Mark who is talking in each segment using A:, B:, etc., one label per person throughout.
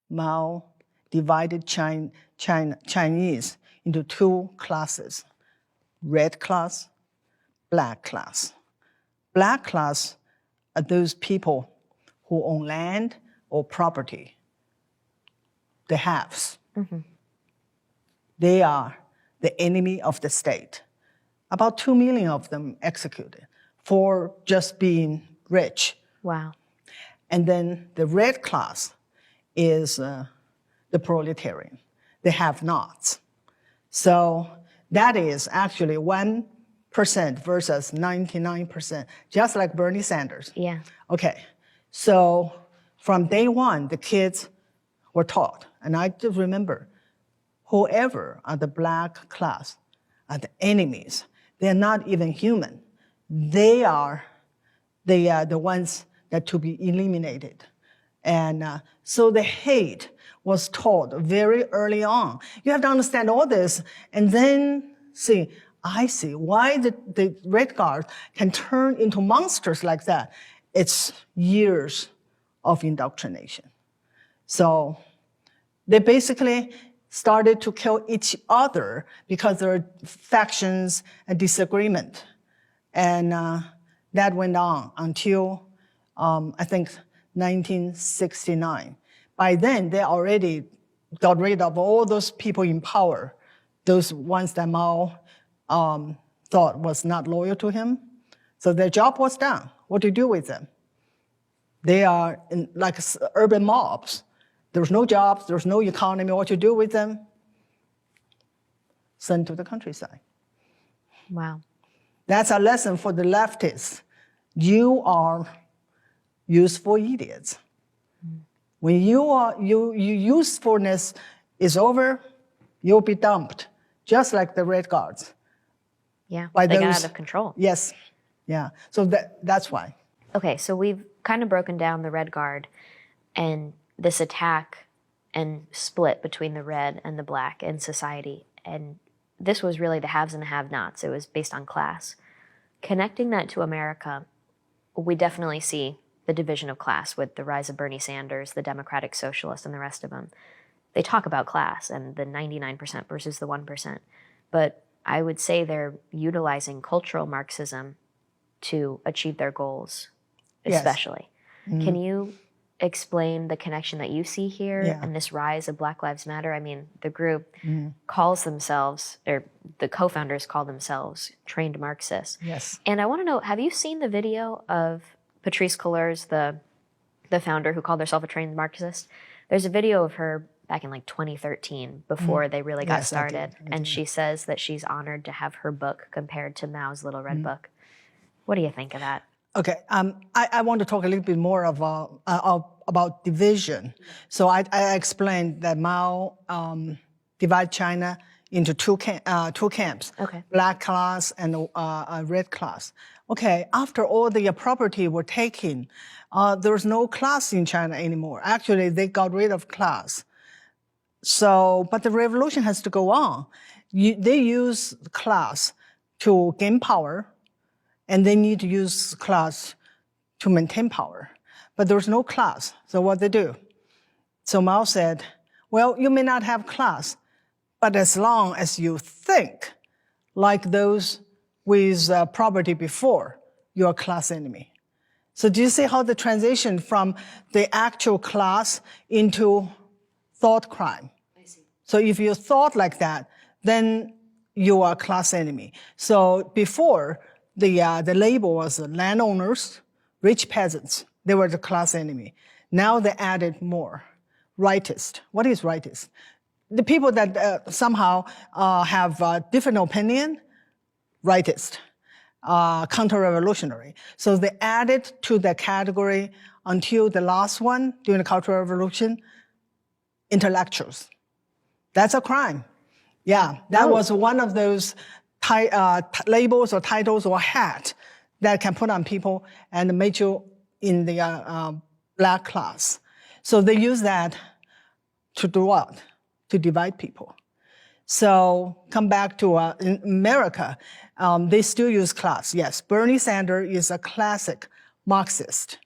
A: Mao divided Chinese into two classes, red class, black class. Black class are those people who own land or property, the haves. Mm-hmm. They are the enemy of the state. About 2 million of them executed for just being rich.
B: Wow.
A: And then the red class is the proletarian, the have-nots. So that is actually 1% versus 99%, just like Bernie Sanders.
B: Yeah.
A: Okay, so from day one, the kids were taught, and I just remember, whoever are the black class are the enemies. They're not even human. They are the ones that to be eliminated. And so the hate was taught very early on. You have to understand all this, and then I see why the Red Guards can turn into monsters like that. It's years of indoctrination. So they basically started to kill each other because there are factions and disagreement. And that went on until, I think, 1969. By then, they already got rid of all those people in power, those ones that Mao thought was not loyal to him. So their job was done. What do you do with them? They are like urban mobs. There's no jobs, there's no economy. What you do with them? Send to the countryside.
B: Wow.
A: That's a lesson for the leftists. You are useful idiots. When your usefulness is over, you'll be dumped, just like the Red Guards.
B: Yeah, they got out of control.
A: Yes, yeah. So that's why.
B: Okay, so we've kind of broken down the Red Guard and this attack and split between the red and the black in society. And this was really the haves and the have-nots. It was based on class. Connecting that to America, we definitely see the division of class with the rise of Bernie Sanders, the Democratic Socialists, and the rest of them. They talk about class and the 99% versus the 1%. But I would say they're utilizing cultural Marxism to achieve their goals, especially. Yes. Mm-hmm. Can you explain the connection that you see here and this rise of Black Lives Matter? I mean, the group calls themselves, or the co-founders call themselves trained Marxists.
A: Yes.
B: And I want to know, have you seen the video of Patrisse Cullors, the founder who called herself a trained Marxist? There's a video of her back in like 2013 before they really got started. I did. And she says that she's honored to have her book compared to Mao's Little Red Book. What do you think of that?
A: Okay, I want to talk a little bit more about division. So I explained that Mao divided China into two camps, black class and red class. Okay, after all the property were taken, there was no class in China anymore. Actually, they got rid of class. So, but the revolution has to go on. They use class to gain power, and they need to use class to maintain power. But there's no class, so what they do? So Mao said, well, you may not have class, but as long as you think like those with property before, you're a class enemy. So do you see how the transition from the actual class into thought crime? I see. So if you thought like that, then you are a class enemy. So before, the label was landowners, rich peasants. They were the class enemy. Now they added more. Rightist. What is rightist? The people that somehow have a different opinion, rightist, counter-revolutionary. So they added to the category until the last one, during the Cultural Revolution, intellectuals. That's a crime. Yeah, that was one of those labels or titles or hat that can put on people and make you in the black class. So they use that to do what? To divide people. So come back to in America, they still use class. Yes, Bernie Sanders is a classic Marxist.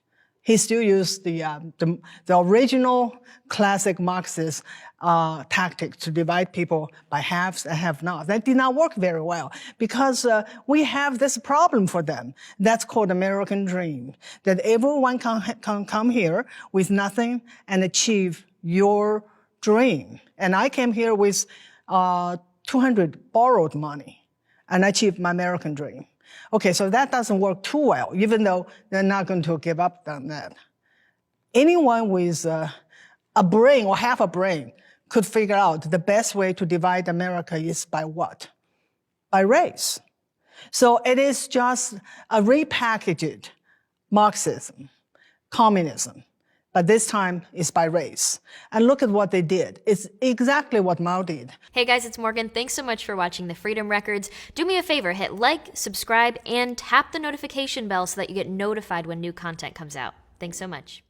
A: he still used the original classic Marxist tactic to divide people by haves and have-nots. That did not work very well because we have this problem for them. That's called American dream, that everyone can come here with nothing and achieve your dream. And I came here with 200 borrowed money and achieved my American dream. Okay, so that doesn't work too well, even though they're not going to give up on that. Anyone with a brain or half a brain could figure out the best way to divide America is by what? By race. So it is just a repackaged Marxism, communism, but this time it's by race. And look at what they did. It's exactly what Mao did.
B: Hey guys, it's Morgan. Thanks so much for watching the Freedom Records. Do me a favor, hit like, subscribe, and tap the notification bell so that you get notified when new content comes out. Thanks so much.